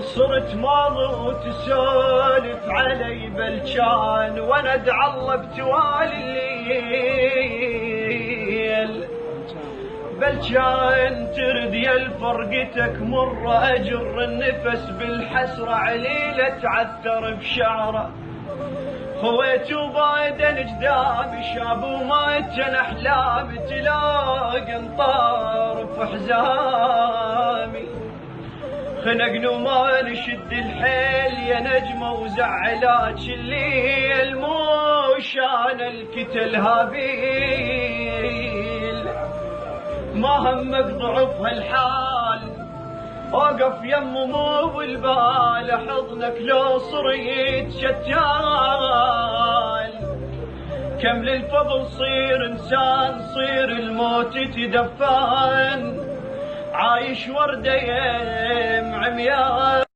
صرت ماضي وتسولف علي بلجان، وانا ادعى الله بتوالي الليل. بلجان ترد يا فرقتك مرة، اجر النفس بالحسرة عليلة تعثر بشعره. خويت وبايدن جدامي شاب وما كان احلامي، تلاقي انطار في حزامي. خنقنا وما نشد الحيل يا نجمة وزعلاك الليل، مو شان الكتل هابيل. ما همك ضعف هالحال، اوقف يم مو بالبال، حضنك لو صريت شتال. كم للفضل صير انسان، صير الموت تدفن، عايش وردة عميان.